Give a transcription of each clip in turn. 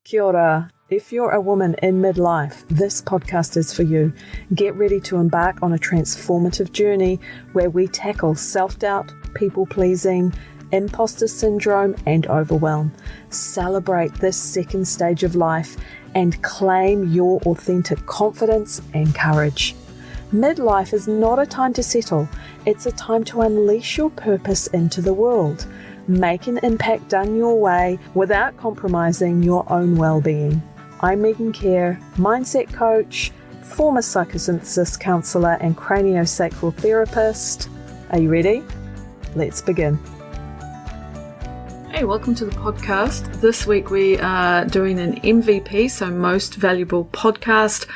Kia ora. If you're a woman in midlife, this podcast is for you. Get ready to embark on a transformative journey where we tackle self-doubt, people-pleasing, imposter syndrome, and overwhelm. Celebrate this second stage of life and claim your authentic confidence and courage. Midlife is not a time to settle. It's a time to unleash your purpose into the world. Make an impact done your way without compromising your own well-being. I'm Megan Kerr, mindset coach, former psychosynthesis counsellor and craniosacral therapist. Are you ready? Let's begin. Hey, welcome to the podcast. This week we are doing an MVP, so most valuable podcast,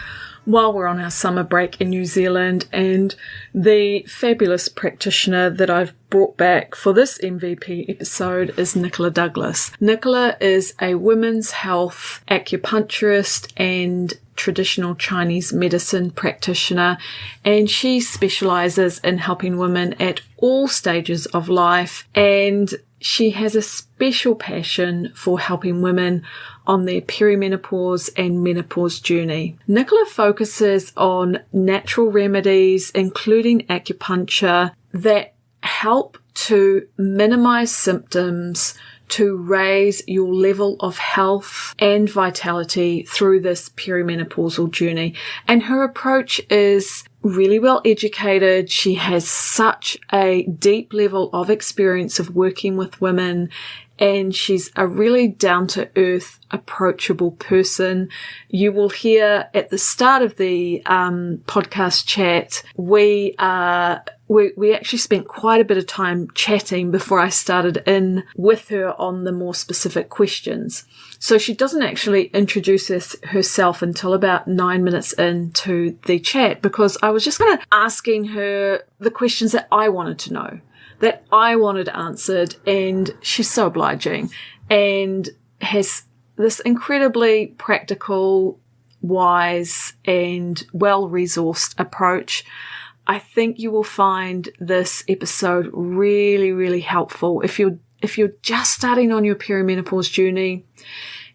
while we're on our summer break in New Zealand, and the fabulous practitioner that I've brought back for this MVP episode is Nicola Douglas. Nicola is a women's health acupuncturist and traditional Chinese medicine practitioner, and she specializes in helping women at all stages of life, and she has a special passion for helping women on their perimenopause and menopause journey. Nicola focuses on natural remedies, including acupuncture, that help to minimize symptoms, to raise your level of health and vitality through this perimenopausal journey. And her approach is really well educated. She has such a deep level of experience of working with women, and she's a really down-to-earth, approachable person. You will hear at the start of the podcast chat, we actually spent quite a bit of time chatting before I started in with her on the more specific questions. So she doesn't actually introduce herself until about 9 minutes into the chat, because I was just kind of asking her the questions that I wanted to know, that I wanted answered, and she's so obliging and has this incredibly practical, wise, and well-resourced approach. I think you will find this episode really, really helpful if you're just starting on your perimenopause journey,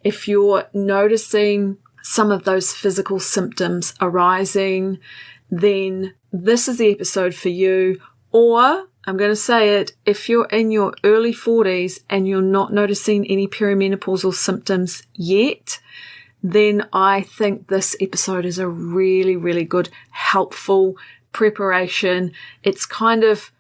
if you're noticing some of those physical symptoms arising, then this is the episode for you. Or, I'm going to say it, if you're in your early 40s and you're not noticing any perimenopausal symptoms yet, then I think this episode is a really, really good, helpful preparation. It's kind of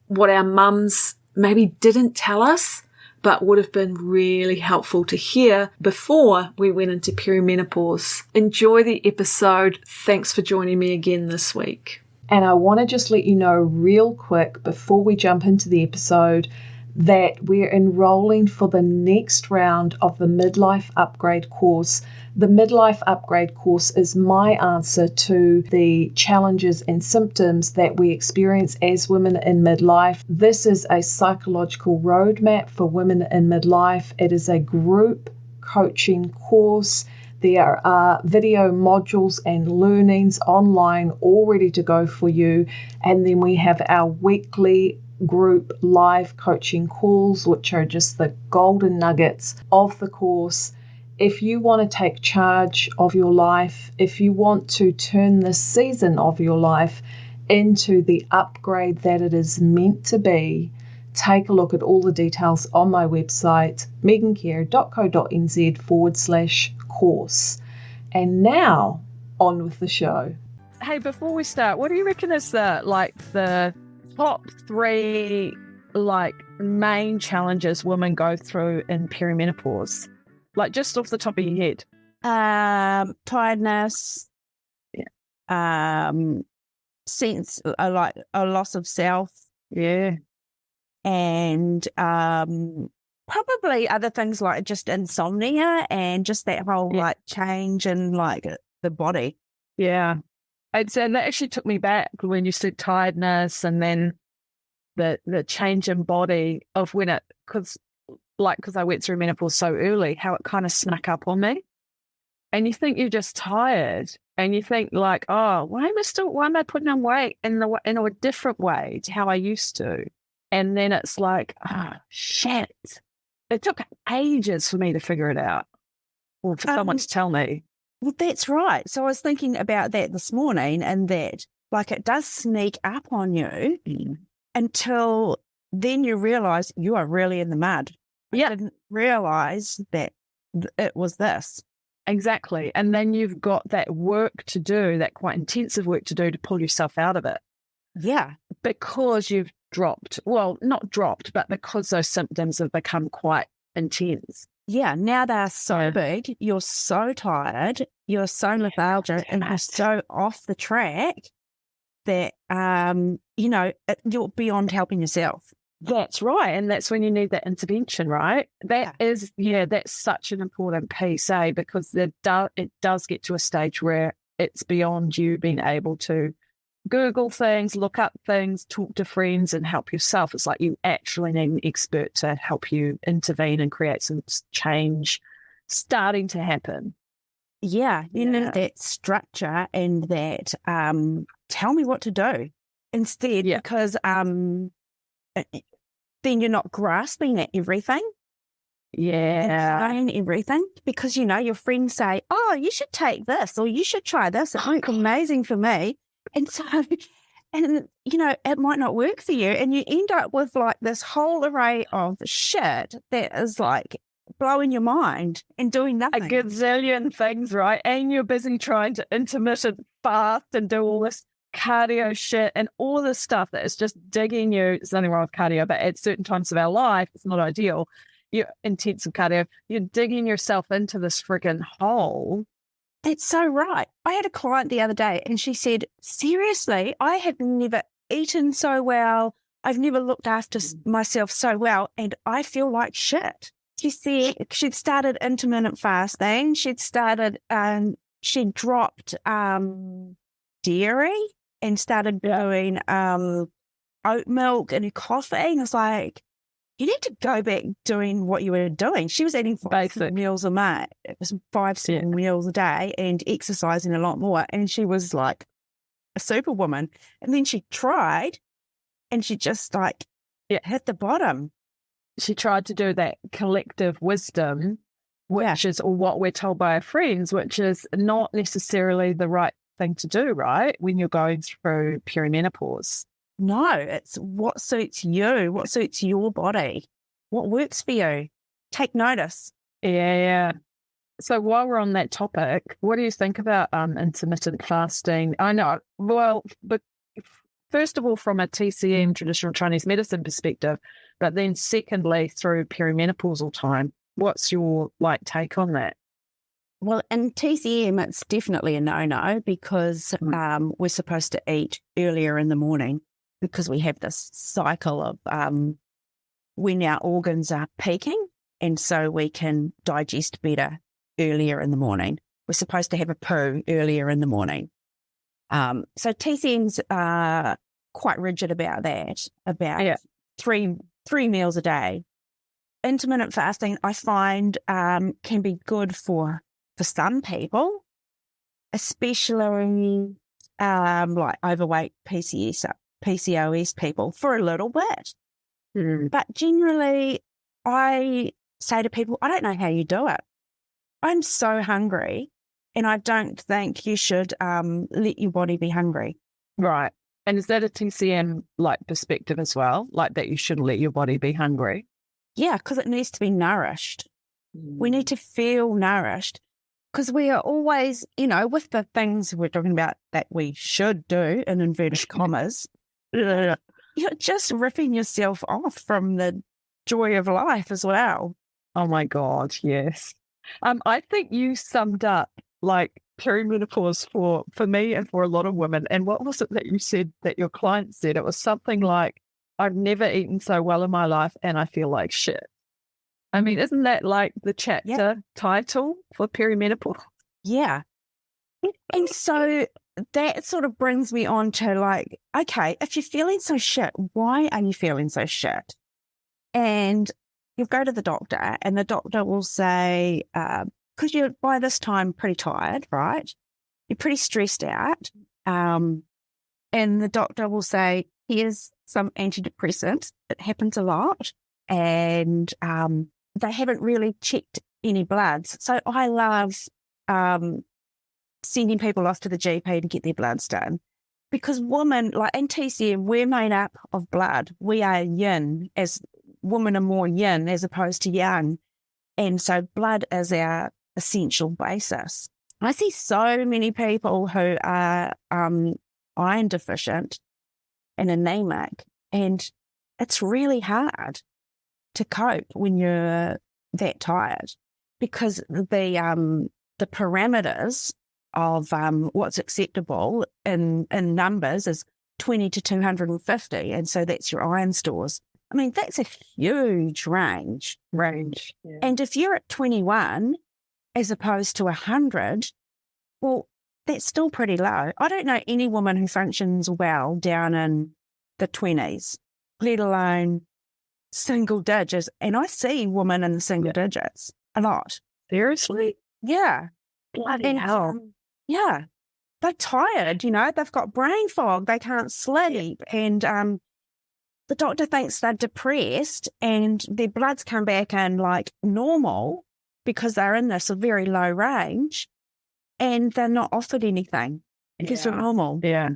what our mums maybe didn't tell us, but would have been really helpful to hear before we went into perimenopause. Enjoy the episode. Thanks for joining me again this week. And I want to just let you know real quick before we jump into the episode that we're enrolling for the next round of the Midlife Upgrade course. The Midlife Upgrade course is my answer to the challenges and symptoms that we experience as women in midlife. This is a psychological roadmap for women in midlife. It is a group coaching course. There are video modules and learnings online all ready to go for you. And then we have our weekly group live coaching calls, which are just the golden nuggets of the course. If you want to take charge of your life, if you want to turn this season of your life into the upgrade that it is meant to be, take a look at all the details on my website, megancare.co.nz/course. And now, on with the show. Hey, before we start, what do you reckon is the top 3 main challenges women go through in perimenopause? Just off the top of your head. Tiredness, sense a loss of self, and probably other things like just insomnia and just that whole change in the body. Yeah, and that actually took me back when you said tiredness, and then the change in body of when it because I went through menopause so early, how it kind of snuck up on me. And you think you're just tired, and you think oh, why am I putting on weight in a different way to how I used to? And then it's shit. It took ages for me to figure it out. or for someone to tell me. Well, that's right. So I was thinking about that this morning, and that like it does sneak up on you until then you realize you are really in the mud. I didn't realize that it was this. Exactly. And then you've got that work to do, that quite intensive work to do to pull yourself out of it. Yeah. Because you've dropped, well, not dropped, but because those symptoms have become quite intense. Yeah. Now they're so big, you're so tired, you're so lethargic and are so off the track that, you're beyond helping yourself. That's right. And that's when you need that intervention, right? That's such an important piece, because it does get to a stage where it's beyond you being able to Google things, look up things, talk to friends and help yourself. It's like you actually need an expert to help you intervene and create some change starting to happen. Yeah, you need that structure and that tell me what to do instead, because then you're not grasping at everything. Yeah. And everything, because, your friends say, oh, you should take this or you should try this. It looks amazing for me. And so, it might not work for you. And you end up with like this whole array of shit that is like blowing your mind and doing nothing. A gazillion things, right? And you're busy trying to intermittent fast and do all this cardio shit and all this stuff that is just digging you. There's nothing wrong with cardio, but at certain times of our life, it's not ideal. You're intensive cardio. You're digging yourself into this freaking hole. That's so right. I had a client the other day and she said, seriously, I have never eaten so well. I've never looked after myself so well and I feel like shit. She said she'd started intermittent fasting. She'd she dropped dairy and started doing oat milk and coffee. And I was like, you need to go back doing what you were doing. She was eating 5 meals a day. It was 5 meals a day and exercising a lot more. And she was like a superwoman. And then she tried and she just hit the bottom. She tried to do that collective wisdom, which is what we're told by our friends, which is not necessarily the right thing to do, right? When you're going through perimenopause. No, it's what suits you, what suits your body, what works for you. Take notice. Yeah. So while we're on that topic, what do you think about intermittent fasting? I know, well, but first of all, from a TCM, traditional Chinese medicine perspective, but then secondly, through perimenopausal time, what's your take on that? Well, in TCM, it's definitely a no-no because we're supposed to eat earlier in the morning because we have this cycle of when our organs are peaking and so we can digest better earlier in the morning. We're supposed to have a poo earlier in the morning. So TCMs are quite rigid about that, about three meals a day. Intermittent fasting, I find, can be good for some people, especially overweight PCOS people for a little bit. But generally, I say to people, I don't know how you do it. I'm so hungry and I don't think you should let your body be hungry. Right. And is that a TCM perspective as well? That you shouldn't let your body be hungry? Yeah, because it needs to be nourished. We need to feel nourished because we are always, with the things we're talking about that we should do in inverted commas, you're just ripping yourself off from the joy of life as well. Oh my God, yes. I think you summed up perimenopause for me and for a lot of women. And what was it that you said that your client said? It was something like, I've never eaten so well in my life and I feel like shit. I mean, isn't that the chapter title for perimenopause? Yeah. And so that sort of brings me on to okay, if you're feeling so shit, why are you feeling so shit? And you go to the doctor and the doctor will say, because you're by this time pretty tired, right? You're pretty stressed out. And the doctor will say, here's some antidepressants. It happens a lot. And they haven't really checked any bloods. So I love sending people off to the GP to get their bloods done. Because women, like in TCM, we're made up of blood. We are yin, as women are more yin as opposed to yang. And so blood is our essential basis. I see so many people who are iron deficient and anemic, and it's really hard to cope when you're that tired, because the parameters of what's acceptable in numbers is 20 to 250, and so that's your iron stores. I mean, that's a huge range. Yeah. And if you're at 21 as opposed to 100, well, that's still pretty low. I don't know any woman who functions well down in the 20s, let alone single digits. And I see women in the single digits a lot. Seriously? Yeah. Bloody hell. Yeah. They're tired, they've got brain fog, they can't sleep. And the doctor thinks they're depressed, and their bloods come back in like normal because they're in this very low range, and they're not offered anything because they're normal. Yeah.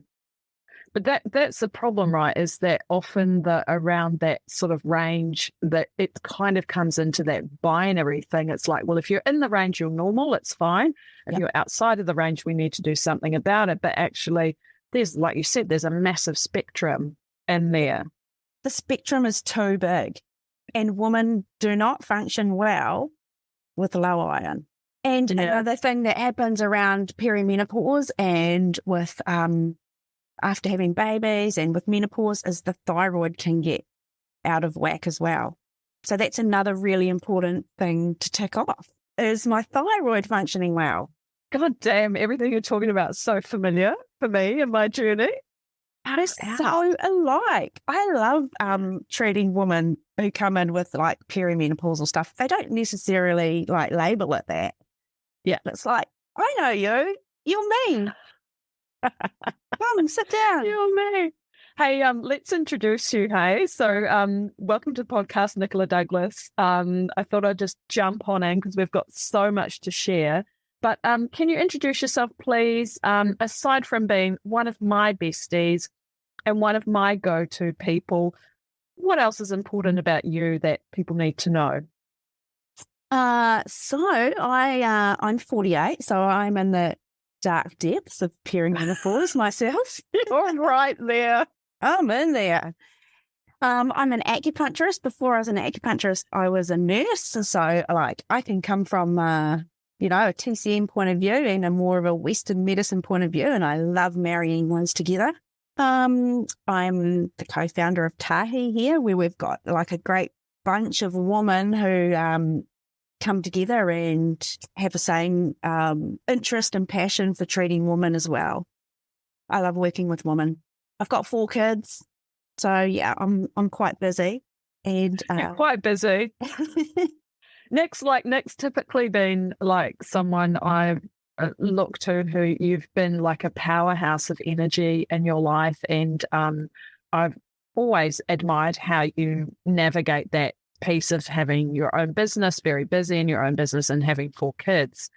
But that's the problem, right, is that often around that sort of range, that it kind of comes into that binary thing. It's like, well, if you're in the range, you're normal, it's fine. If you're outside of the range, we need to do something about it. But actually, there's, like you said, there's a massive spectrum in there. The spectrum is too big, and women do not function well with low iron. And another thing that happens around perimenopause and with after having babies and with menopause is the thyroid can get out of whack as well. So that's another really important thing to tick off. Is my thyroid functioning well? God damn, everything you're talking about is so familiar for me in my journey. They're so alike. I love treating women who come in with like perimenopausal stuff. They don't necessarily like label it that. Yeah. It's like, I know you. You're me. Come, sit down. You're me. Hey, let's introduce you, hey? So welcome to the podcast, Nicola Douglas. I thought I'd just jump on in because we've got so much to share. But can you introduce yourself, please? Aside from being one of my besties and one of my go-to people, what else is important about you that people need to know? So I'm 48, so I'm in the dark depths of perimenopause myself. You're right there. I'm in there. I'm an acupuncturist. Before I was an acupuncturist, I was a nurse. So like I can come from, a TCM point of view and a more of a Western medicine point of view. And I love marrying those together. I'm the co-founder of Tahi here, where we've got like a great bunch of women who, come together and have the same interest and passion for treating women as well. I love working with women. I've got 4 kids, so yeah, I'm quite busy. And quite busy. Nick's typically been like someone I've looked to who you've been like a powerhouse of energy in your life, and I've always admired how you navigate that piece of having your own business, very busy in your own business, and having 4 kids.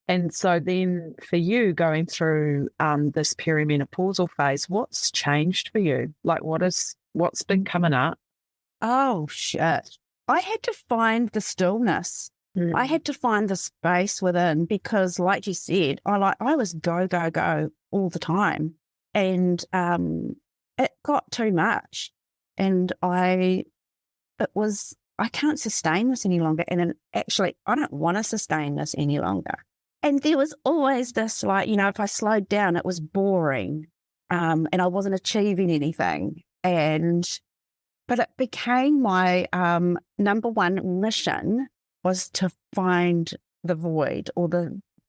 And so then for you going through this perimenopausal phase, what's changed for you? Like what's been coming up? Oh, shit. I had to find the stillness. I had to find the space within because, like you said, I was go, go, go all the time. And it got too much. And I can't sustain this any longer. And actually, I don't want to sustain this any longer. And there was always this, like, if I slowed down, it was boring. And I wasn't achieving anything. But it became my number one mission was to find the void, or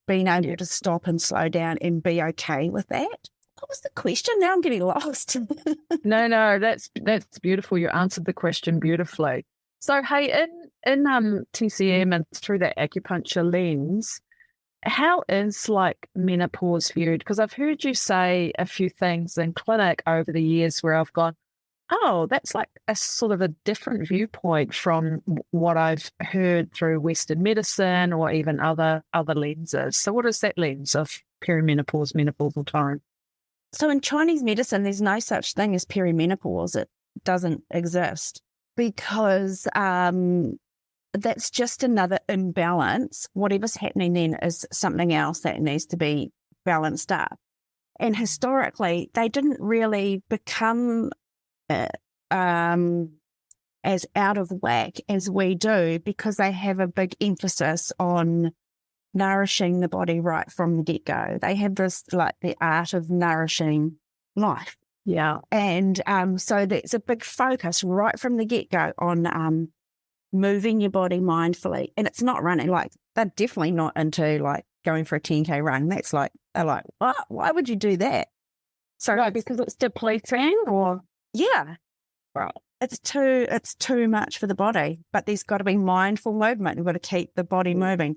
being able to stop and slow down and be okay with that. What was the question? Now I'm getting lost. No, that's beautiful. You answered the question beautifully. So, hey, in TCM and through that acupuncture lens, how is like menopause viewed? Because I've heard you say a few things in clinic over the years where I've gone, Oh, that's like a sort of a different viewpoint from what I've heard through Western medicine or even other lenses. So what is that lens of perimenopause, menopausal time? So in Chinese medicine, there's no such thing as perimenopause. It doesn't exist because that's just another imbalance. Whatever's happening then is something else that needs to be balanced up. And historically, they didn't really become as out of whack as we do because they have a big emphasis on nourishing the body right from the get-go. They have this, like, the art of nourishing life. Yeah. And so there's a big focus right from the get-go on moving your body mindfully. And it's not running. Like, they're definitely not into, like, going for a 10K run. That's like, they're like, what? Why would you do that? So right, because it's depleting, or? Yeah. Right. It's too much for the body, but there's got to be mindful movement. You've got to keep the body moving,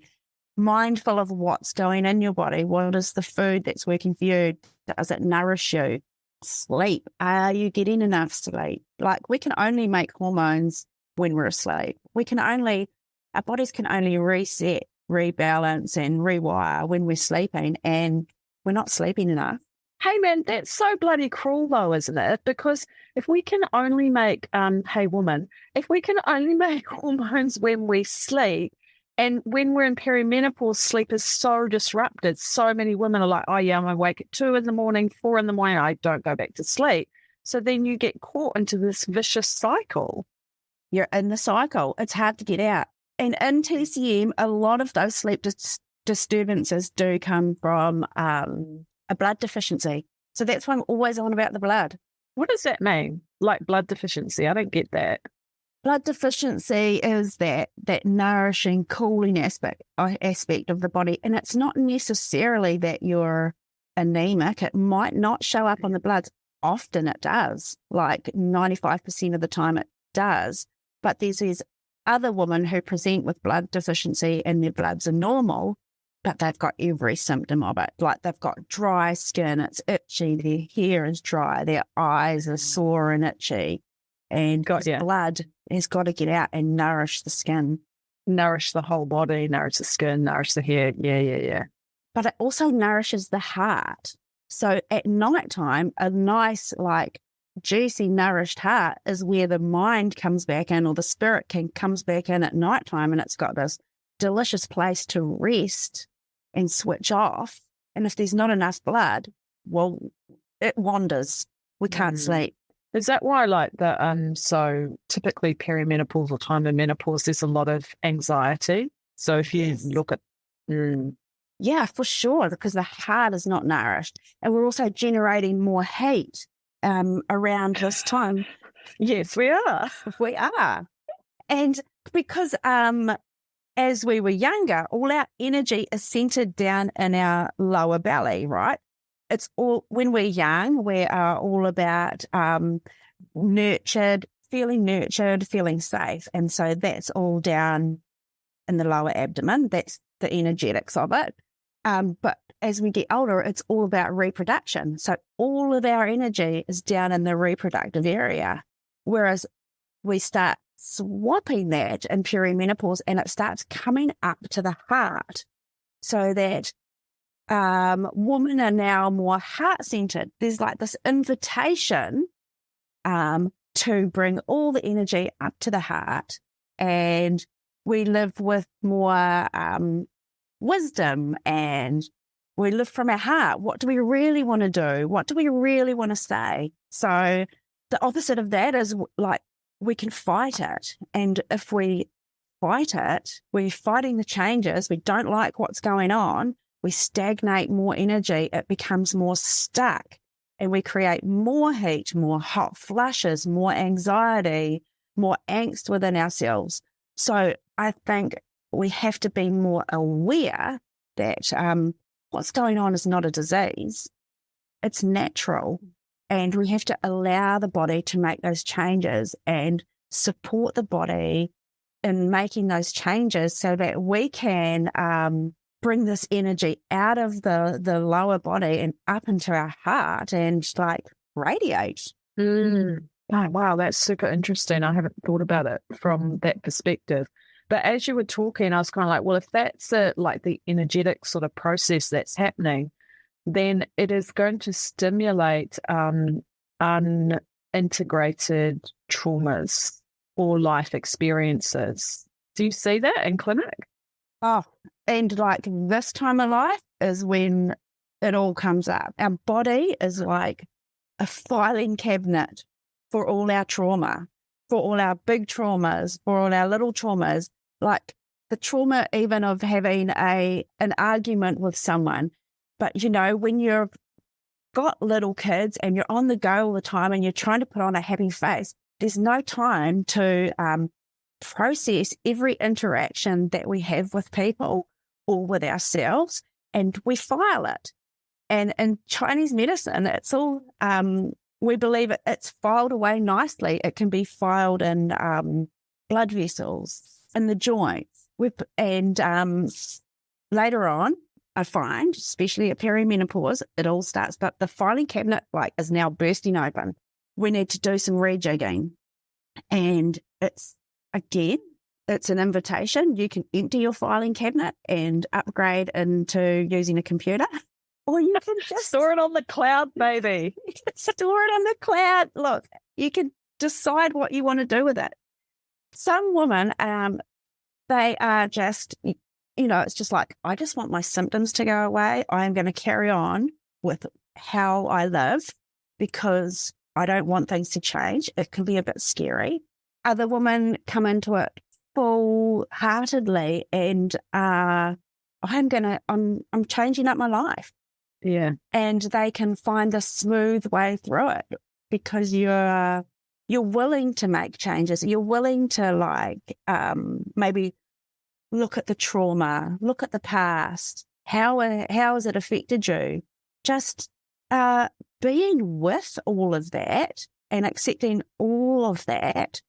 mindful of what's going in your body. What is the food that's working for you? Does it nourish you? Sleep. Are you getting enough sleep? Like, we can only make hormones when we're asleep. Our bodies can only reset, rebalance and rewire when we're sleeping, and we're not sleeping enough. Hey man, that's so bloody cruel though, isn't it? Because if we can only make, hey woman, if we can only make hormones when we sleep, and when we're in perimenopause, sleep is so disrupted. So many women are like, oh yeah, I'm awake at 2 a.m, 4 a.m, I don't go back to sleep. So then you get caught into this vicious cycle. You're in the cycle. It's hard to get out. And in TCM, a lot of those sleep disturbances do come from a blood deficiency. So that's why I'm always on about the blood. What does that mean? Like blood deficiency? I don't get that. Blood deficiency is that nourishing, cooling aspect of the body. And it's not necessarily that you're anemic. It might not show up on the bloods. Often it does. Like 95% of the time it does. But there's these other women who present with blood deficiency and their bloods are normal, but they've got every symptom of it. Like, they've got dry skin, it's itchy, their hair is dry, their eyes are sore and itchy. And blood has got to get out and nourish the skin. Nourish the whole body, nourish the skin, nourish the hair. Yeah. But it also nourishes the heart. So at nighttime, a nice, like, juicy, nourished heart is where the mind comes back in, or the spirit comes back in at nighttime, and it's got this delicious place to rest and switch off. And if there's not enough blood, well, it wanders. We can't sleep. Is that why, like, so typically perimenopausal time and menopause, there's a lot of anxiety? So if you look at... Yeah, for sure, because the heart is not nourished. And we're also generating more heat around this time. Yes, we are. We are. And because as we were younger, all our energy is centered down in our lower belly, right? It's all, when we're young, we are all about nurtured, feeling safe. And so that's all down in the lower abdomen. That's the energetics of it. But as we get older, it's all about reproduction. So all of our energy is down in the reproductive area. Whereas we start swapping that in perimenopause, and it starts coming up to the heart, so that women are now more heart-centered. There's like this invitation to bring all the energy up to the heart, and we live with more wisdom, and we live from our heart. What do we really want to do? What do we really want to say? So the opposite of that is, like, we can fight it. And if we fight it, we're fighting the changes. We don't like what's going on. We stagnate more energy. It becomes more stuck, and we create more heat, more hot flushes, more anxiety, more angst within ourselves. So I think we have to be more aware that what's going on is not a disease. It's natural. And we have to allow the body to make those changes and support the body in making those changes, so that we can bring this energy out of the lower body and up into our heart and, like, radiate. Oh, wow, that's super interesting. I haven't thought about it from that perspective. But as you were talking, I was kind of like, well, if that's like the energetic sort of process that's happening, then it is going to stimulate unintegrated traumas or life experiences. Do you see that in clinic? Oh, and like this time of life is when it all comes up. Our body is like a filing cabinet for all our trauma, for all our big traumas, for all our little traumas, like the trauma even of having an argument with someone. But, you know, when you've got little kids and you're on the go all the time and you're trying to put on a happy face, there's no time to process every interaction that we have with people or with ourselves, and we file it. And in Chinese medicine, it's all, we believe it's filed away nicely. It can be filed in blood vessels, in the joints. Later on, I find, especially at perimenopause, it all starts, but the filing cabinet is now bursting open. We need to do some rejigging. And it's an invitation. You can empty your filing cabinet and upgrade into using a computer. Or you can just store it on the cloud, baby. Store it on the cloud. Look, you can decide what you want to do with it. Some women, they are just, it's just like, I just want my symptoms to go away. I am going to carry on with how I live because I don't want things to change. It can be a bit scary. Other women come into it full-heartedly and I'm changing up my life. Yeah. And they can find a smooth way through it because you're willing to make changes. You're willing to maybe look at the trauma, look at the past. How has it affected you? Just being with all of that and accepting all of that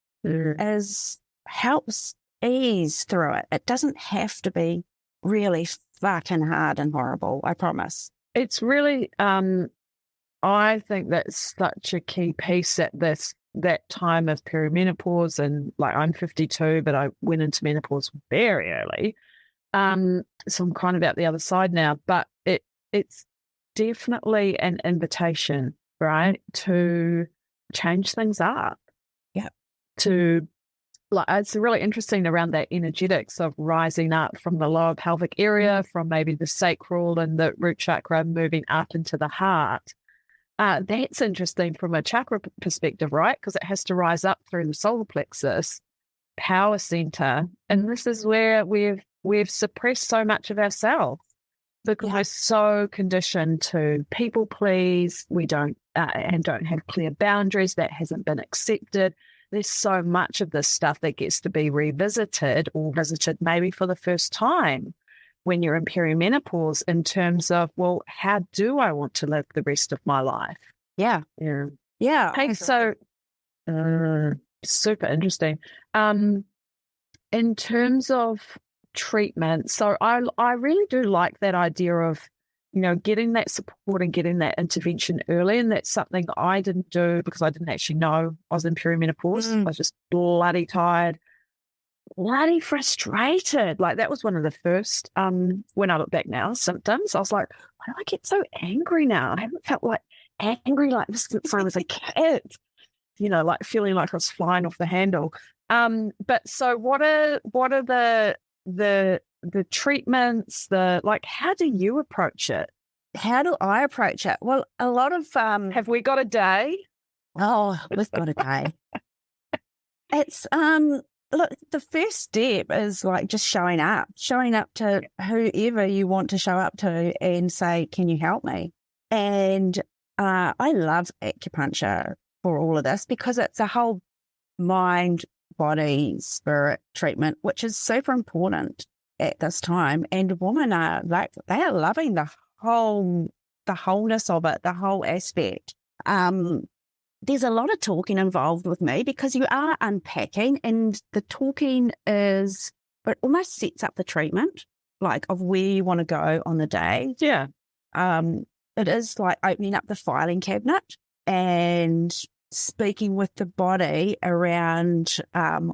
helps ease through it. It doesn't have to be really fucking hard and horrible, I promise. It's really, I think that's such a key piece at that time of perimenopause. And I'm 52, but I went into menopause very early. So I'm kind of out the other side now, but it's definitely an invitation, right, to change things up. Yeah. It's really interesting around that energetics of rising up from the lower pelvic area, from maybe the sacral and the root chakra, moving up into the heart. That's interesting from a chakra perspective, right? Because it has to rise up through the solar plexus, power center. And this is where we've suppressed so much of ourselves because we're so conditioned to people please. We don't have clear boundaries. That hasn't been accepted. There's so much of this stuff that gets to be revisited or visited maybe for the first time when you're in perimenopause in terms of, well, how do I want to live the rest of my life? Yeah. Yeah. Yeah. Hey, so super interesting. In terms of treatment, so I really do like that idea of, getting that support and getting that intervention early. And that's something I didn't do because I didn't actually know I was in perimenopause. I was just bloody tired, bloody frustrated. That was one of the first, when I look back now, symptoms. I was like, why do I get so angry now? I haven't felt angry like this since I was a kid, feeling like I was flying off the handle. But so what are the treatments, how do you approach it? How do I approach it? Well, a lot of have we got a day? Oh, we've got a day. It's look, the first step is just showing up to whoever you want to show up to and say, can you help me? And I love acupuncture for all of this because it's a whole mind, body, spirit treatment, which is super important at this time. And women are they are loving the wholeness of it, the whole aspect. There's a lot of talking involved with me because you are unpacking, and the talking it almost sets up the treatment, of where you want to go on the day. Yeah. It is like opening up the filing cabinet and speaking with the body around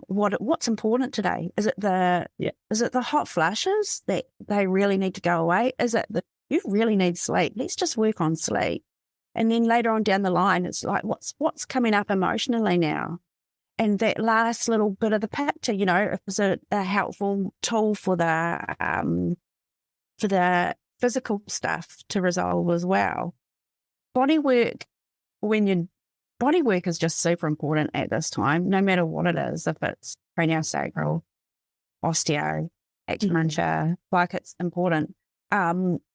what's important today. Is it the hot flashes that they really need to go away? Is it you really need sleep? Let's just work on sleep. And then later on down the line, it's like, what's coming up emotionally now? And that last little bit of the picture, you know, it was a helpful tool for the physical stuff to resolve as well. Body work is just super important at this time, no matter what it is, if it's craniosacral, osteo, acupuncture, like it's important.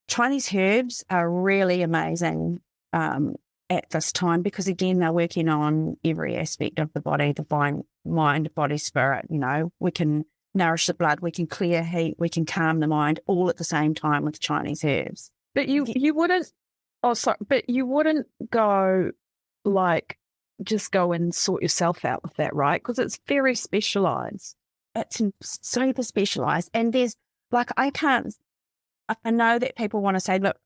Chinese herbs are really amazing at this time because, again, they're working on every aspect of the body, the mind, body, spirit. You know, we can nourish the blood, we can clear heat, we can calm the mind all at the same time with Chinese herbs. But you wouldn't, but you wouldn't go like just go and sort yourself out with that, right? Because it's very specialised. It's super specialised. And there's like, I know that people want to say, look,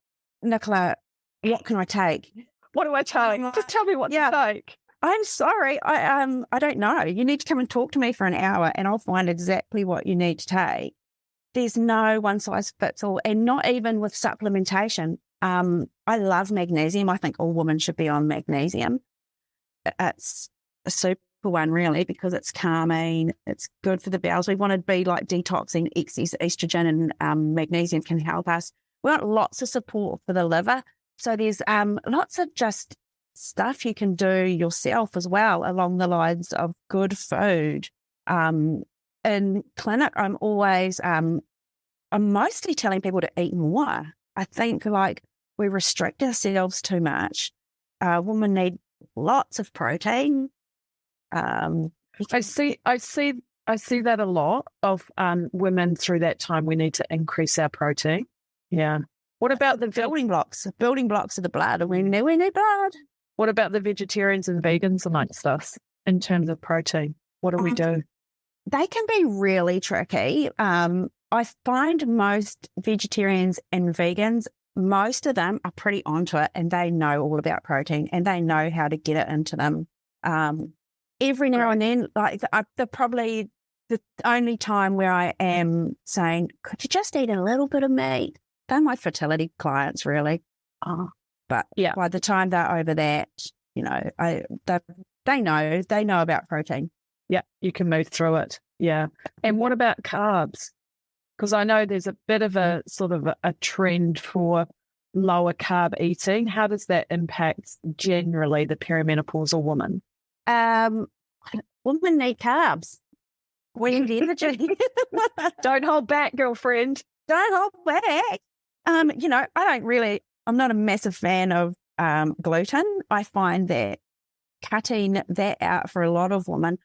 Nicola, what can I take? What do I take? Just tell me what to take. I'm sorry. I don't know. You need to come and talk to me for an hour and I'll find exactly what you need to take. There's no one size fits all, and not even with supplementation. I love magnesium. I think all women should be on magnesium. It's a super one, really, because it's calming. It's good for the bowels. We want to be like detoxing excess estrogen, and magnesium can help us. We want lots of support for the liver. So there's lots of just stuff you can do yourself as well along the lines of good food. In clinic, I'm always, I'm mostly telling people to eat more. I think like we restrict ourselves too much. Women need lots of protein. I see that a lot of women through that time. We need to increase our protein. Yeah. What about the building blocks? Building blocks of the blood. We need blood. What about the vegetarians and vegans amongst us in terms of protein? What do we do? They can be really tricky. I find most vegetarians and vegans, most of them are pretty onto it, and they know all about protein and they know how to get it into them. Every now and then, like probably the only time where I am saying, could you just eat a little bit of meat? They're my fertility clients, really. But by the time they're over that, you know, they know about protein. Yeah, you can move through it. Yeah. And what about carbs? Because I know there's a bit of a sort of a trend for lower carb eating. How does that impact generally the perimenopausal woman? Women need carbs. We need energy. Don't hold back, girlfriend. Don't hold back. You know, I'm not a massive fan of gluten. I find that cutting that out for a lot of women,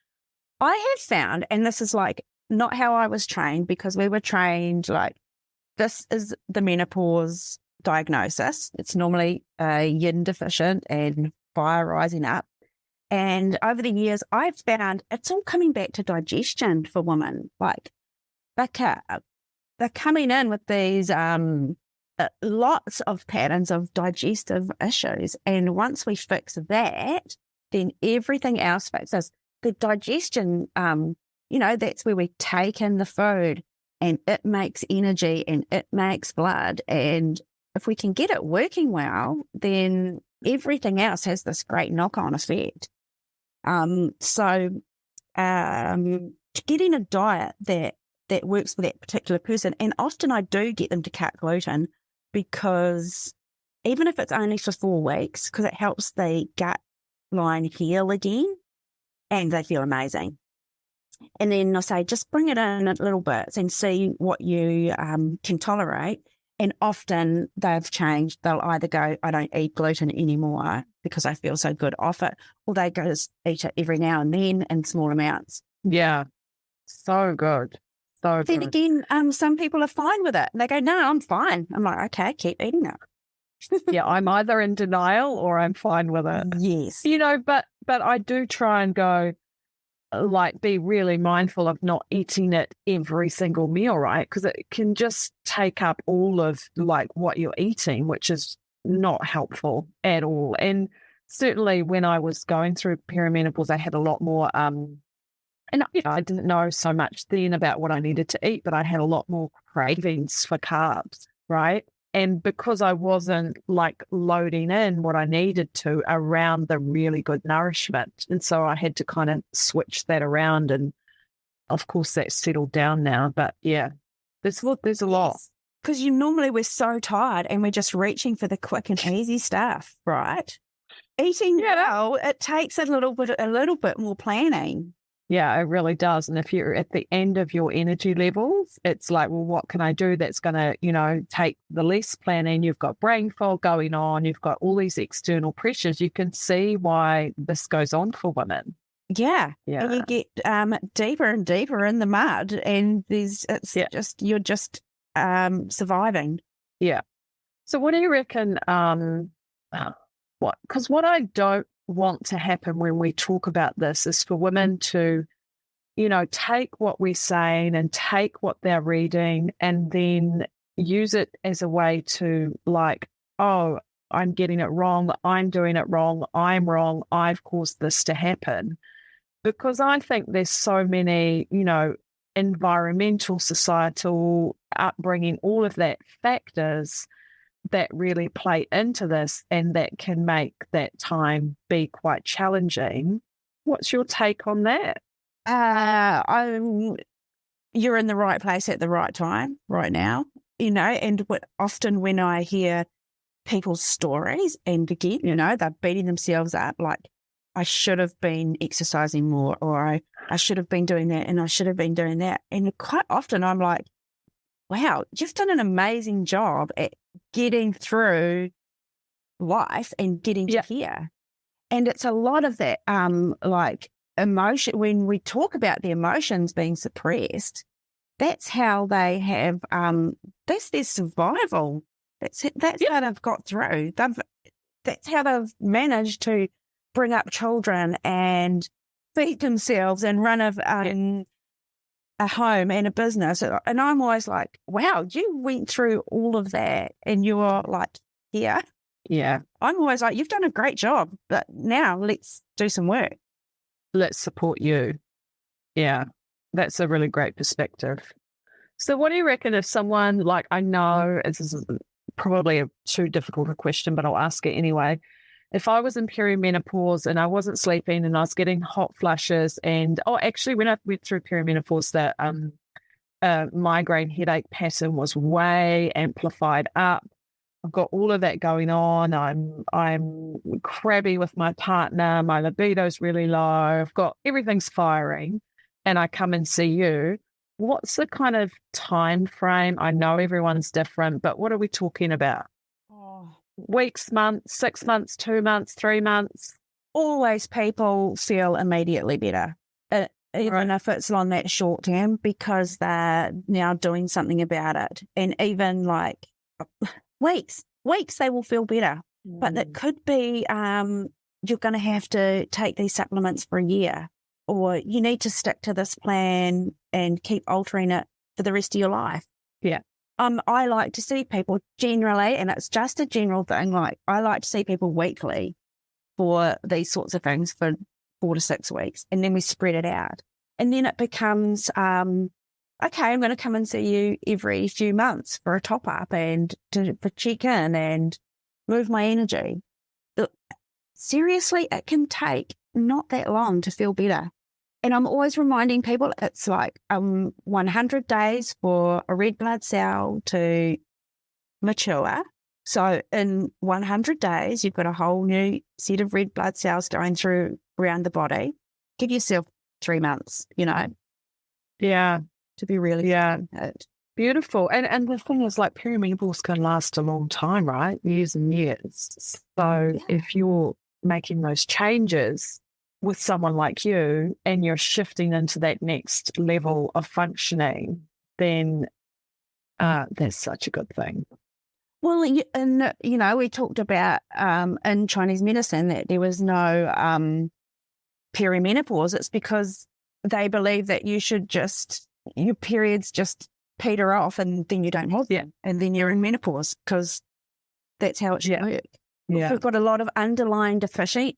I have found, and this is like not how I was trained, because we were trained like this is the menopause diagnosis. It's normally yin deficient and fire rising up. And over the years, I've found it's all coming back to digestion for women. Like they're coming in with these lots of patterns of digestive issues. And once we fix that, then everything else fixes. The digestion, you know, that's where we take in the food and it makes energy and it makes blood. And if we can get it working well, then everything else has this great knock-on effect. So getting a diet that works for that particular person, and often I do get them to cut gluten, because even if it's only for 4 weeks, because it helps the gut line heal again, and they feel amazing. And then I say, just bring it in at little bits and see what you can tolerate. And often they've changed. They'll either go, I don't eat gluten anymore because I feel so good off it, or they go eat it every now and then in small amounts. Yeah, so good. So then again, some people are fine with it. They go, no, I'm fine. I'm like, okay, keep eating it. Yeah, I'm either in denial or I'm fine with it. Yes. You know, but I do try and go, like, be really mindful of not eating it every single meal, right? Because it can just take up all of, like, what you're eating, which is not helpful at all. And certainly when I was going through perimenopause, I had a lot more, and I didn't know so much then about what I needed to eat, but I had a lot more cravings for carbs, right? And because I wasn't like loading in what I needed to around the really good nourishment. And so I had to kind of switch that around. And of course that's settled down now. But yeah, there's a lot. Because we're so tired and we're just reaching for the quick and easy stuff, right? Eating well, it takes a little bit more planning. Yeah, it really does. And if you're at the end of your energy levels, it's like, well, what can I do that's going to, take the less planning? You've got brain fog going on. You've got all these external pressures. You can see why this goes on for women. Yeah. And you get deeper and deeper in the mud, and you're just surviving. Yeah. So what do you reckon? Because what I don't want to happen when we talk about this is for women to, take what we're saying and take what they're reading and then use it as a way to like, oh, I'm getting it wrong. I'm doing it wrong. I'm wrong. I've caused this to happen. Because I think there's so many, environmental, societal, upbringing, all of that factors that really play into this and that can make that time be quite challenging. What's your take on that? You're in the right place at the right time right now, and often when I hear people's stories, and again, they're beating themselves up like, I should have been exercising more, or I should have been doing that, and I should have been doing that. And quite often I'm like, wow, you've done an amazing job at getting through life and getting to here. And it's a lot of that, like emotion. When we talk about the emotions being suppressed, that's how they have, that's their survival. That's how they've got through. That's how they've managed to bring up children and feed themselves and run a home and a business. And I'm always like, wow, you went through all of that and you're like here. Yeah. I'm always like, you've done a great job, but now let's do some work. Let's support you. Yeah. That's a really great perspective. So what do you reckon if someone, like, I know this is probably too difficult a question, but I'll ask it anyway. If I was in perimenopause and I wasn't sleeping and I was getting hot flushes and, actually when I went through perimenopause, that migraine headache pattern was way amplified up. I've got all of that going on. I'm crabby with my partner. My libido's really low. I've got everything's firing and I come and see you. What's the kind of time frame? I know everyone's different, but what are we talking about? Weeks, months, 6 months, 2 months, 3 months? Always people feel immediately better, even if it's on that short term, because they're now doing something about it. And even like weeks, they will feel better. But it could be you're going to have to take these supplements for a year, or you need to stick to this plan and keep altering it for the rest of your life. Yeah. I like to see people generally, and it's just a general thing, like I like to see people weekly for these sorts of things for 4 to 6 weeks, and then we spread it out. And then it becomes, okay, I'm going to come and see you every few months for a top-up and for check-in and move my energy. Seriously, it can take not that long to feel better. And I'm always reminding people it's like 100 days for a red blood cell to mature. So in 100 days, you've got a whole new set of red blood cells going through around the body. Give yourself 3 months, Yeah. to be really good. Beautiful. And the thing is, like, perimenopause can last a long time, right? Years and years. So if you're making those changes with someone like you and you're shifting into that next level of functioning, then that's such a good thing. Well, and, we talked about in Chinese medicine that there was no perimenopause. It's because they believe that your periods just peter off and then you don't have them. And then you're in menopause because that's how it should work. We've got a lot of underlying deficiencies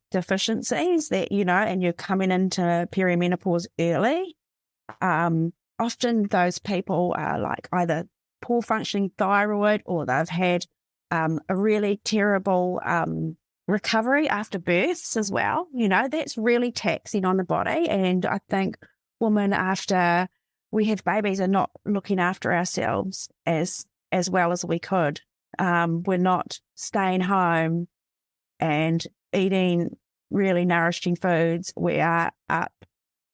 that, and you're coming into perimenopause early. Often those people are like either poor functioning thyroid, or they've had a really terrible recovery after births as well. That's really taxing on the body. And I think women after we have babies are not looking after ourselves as well as we could. We're not staying home and eating really nourishing foods. We are up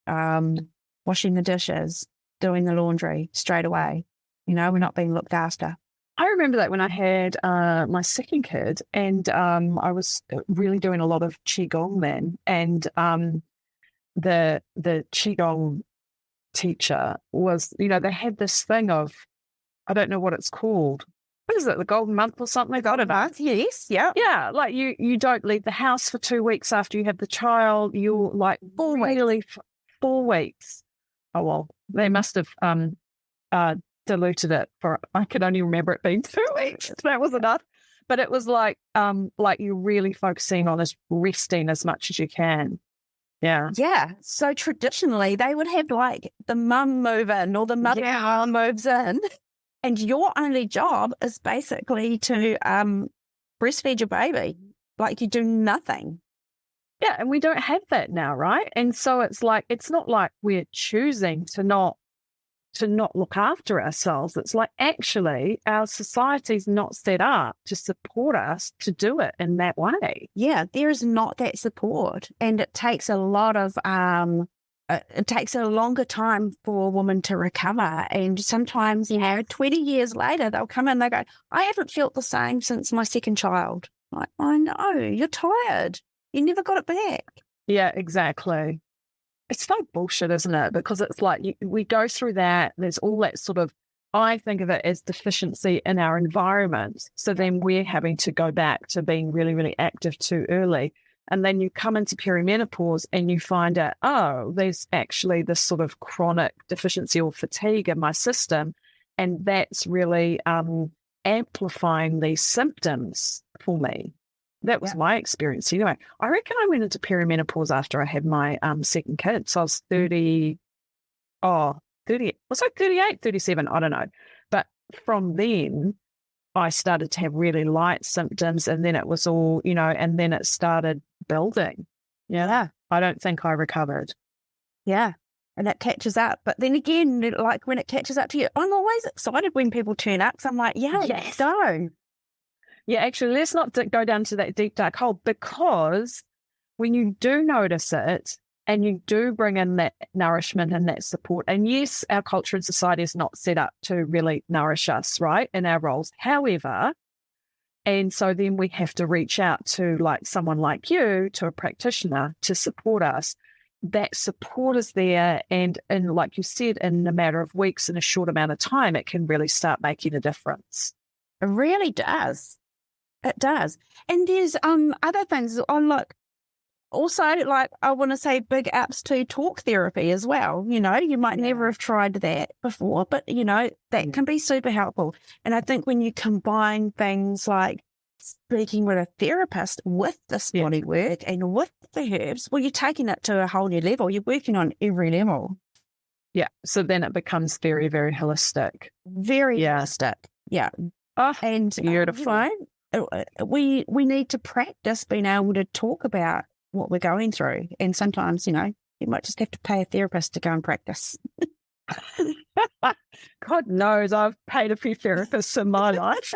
washing the dishes, doing the laundry straight away. We're not being looked after. I remember that when I had my second kid, and I was really doing a lot of Qigong then, and the Qigong teacher was, they had this thing of, I don't know what it's called. What is it, the golden month or something? Golden month, yes, yeah. Yeah, like you don't leave the house for 2 weeks after you have the child. You're like 4 weeks. Oh, well, they must have diluted it for, I can only remember it being 2 weeks. That was enough. But it was like you're really focusing on this resting as much as you can. Yeah. Yeah. So traditionally they would have like the mum move in, or the mother moves in, and your only job is basically to breastfeed your baby. Like, you do nothing. Yeah, and we don't have that now, right? And so it's not like we're choosing to not look after ourselves. It's like, actually our society's not set up to support us to do it in that way. Yeah, there is not that support, and it takes a lot of it takes a longer time for a woman to recover. And sometimes, 20 years later, they'll come in, they go, I haven't felt the same since my second child. Like, I know, you're tired. You never got it back. Yeah, exactly. It's so bullshit, isn't it? Because it's like we go through that. There's all that sort of, I think of it as deficiency in our environment. So then we're having to go back to being really, really active too early. And then you come into perimenopause and you find out, oh, there's actually this sort of chronic deficiency or fatigue in my system. And that's really amplifying these symptoms for me. That was my experience. Anyway, I reckon I went into perimenopause after I had my second kid. So I was 30, was I 38, 37? I don't know. But from then, I started to have really light symptoms, and then it was all, and then it started building. Yeah. I don't think I recovered. Yeah. And it catches up. But then again, like when it catches up to you, I'm always excited when people turn up. So I'm like, yes. So. Yeah, actually, let's not go down to that deep, dark hole, because when you do notice it and you do bring in that nourishment and that support, and yes, our culture and society is not set up to really nourish us, right, in our roles. However, and so then we have to reach out to like someone like you, to a practitioner, to support us. That support is there, and like you said, in a matter of weeks, in a short amount of time, it can really start making a difference. It really does. It does. And there's other things. Also, like, I want to say big ups to talk therapy as well. You might never have tried that before, but, that can be super helpful. And I think when you combine things like speaking with a therapist with this body work and with the herbs, well, you're taking it to a whole new level. You're working on every level. Yeah. So then it becomes very, very holistic. Very holistic. Yeah. Oh, and beautiful. We need to practice being able to talk about what we're going through. And sometimes, you might just have to pay a therapist to go and practice. God knows I've paid a few therapists in my life.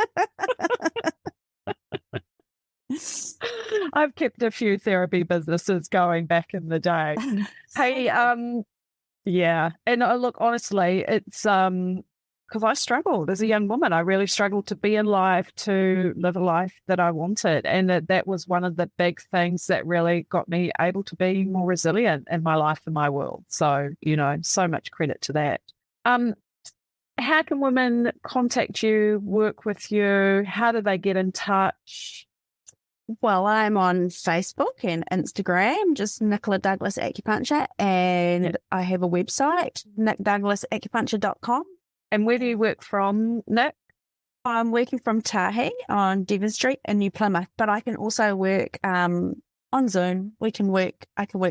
I've kept a few therapy businesses going back in the day. Hey, yeah. And look, honestly, it's because I struggled as a young woman. I really struggled to be in life, to live a life that I wanted. And that was one of the big things that really got me able to be more resilient in my life and my world. So, so much credit to that. How can women contact you, work with you? How do they get in touch? Well, I'm on Facebook and Instagram, just Nicola Douglas Acupuncture. And I have a website, nickdouglasacupuncture.com. And where do you work from, Nick? I'm working from Tahi on Devon Street in New Plymouth, but I can also work on Zoom. I can work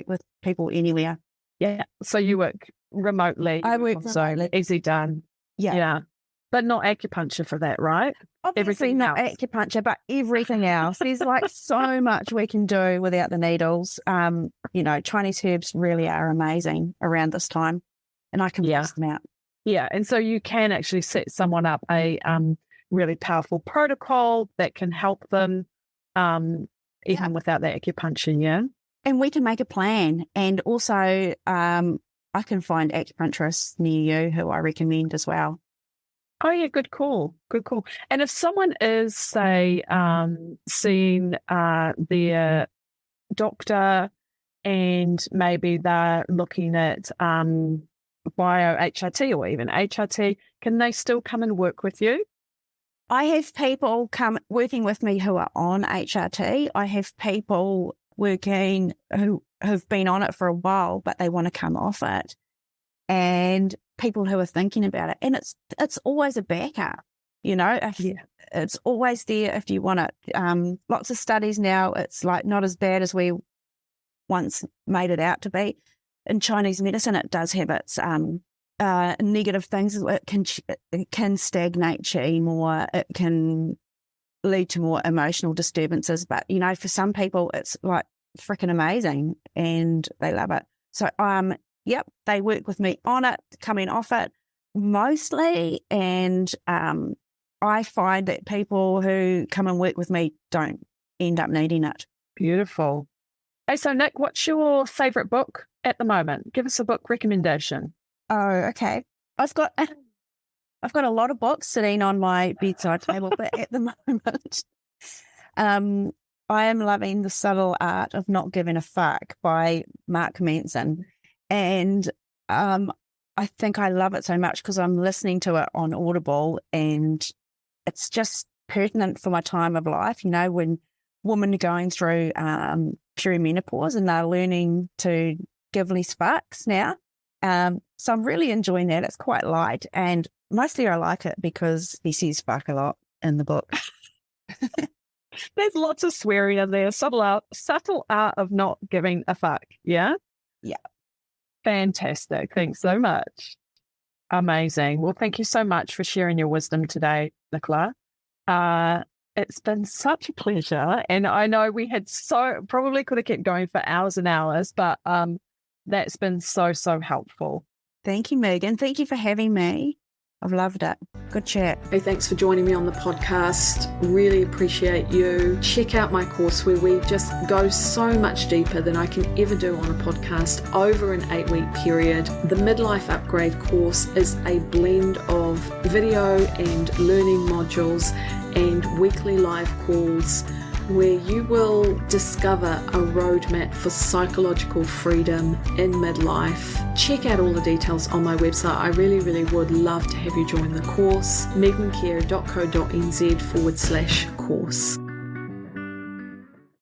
with people anywhere. Yeah. So you work remotely. I work remotely. Easy done. Yeah. But not acupuncture for that, right? Obviously Everything not else. acupuncture, but everything else. There's like so much we can do without the needles. Chinese herbs really are amazing around this time, and I can test them out. Yeah. And so you can actually set someone up a really powerful protocol that can help them even without the acupuncture, yeah? And we can make a plan. And also I can find acupuncturists near you who I recommend as well. Oh, yeah, good call. Good call. And if someone is, say, seeing their doctor and maybe they're looking at bio-HRT or even HRT, can they still come and work with you? I have people working with me who are on HRT. I have people working who have been on it for a while, but they want to come off it. And people who are thinking about it. And it's always a backup, it's always there if you want it. Lots of studies now, it's like not as bad as we once made it out to be. In Chinese medicine, it does have its negative things. It can stagnate qi more. It can lead to more emotional disturbances. But, for some people, it's like freaking amazing and they love it. So, they work with me on it, coming off it mostly. And I find that people who come and work with me don't end up needing it. Beautiful. Hey, so Nick, what's your favourite book at the moment? Give us a book recommendation. Oh, okay. I've got a lot of books sitting on my bedside table, but at the moment, I am loving The Subtle Art of Not Giving a Fuck by Mark Manson. And I think I love it so much because I'm listening to it on Audible and it's just pertinent for my time of life, when women are going through perimenopause and they're learning to give less fucks now. So I'm really enjoying that. It's quite light and mostly I like it because he says fuck a lot in the book. There's lots of swearing in there. Subtle art of not giving a fuck. Yeah? Yeah. Fantastic. Thanks so much. Amazing. Well, thank you so much for sharing your wisdom today, Nicola. It's been such a pleasure. And I know we had probably could have kept going for hours and hours, but that's been so helpful. Thank you, Megan. Thank you for having me. I've loved it. Good chat. Hey, thanks for joining me on the podcast. Really appreciate you. Check out my course where we just go so much deeper than I can ever do on a podcast over an 8-week period. The Midlife Upgrade course is a blend of video and learning modules and weekly live calls where you will discover a roadmap for psychological freedom in midlife. Check out all the details on my website. I really would love to have you join the course, megancare.co.nz/course.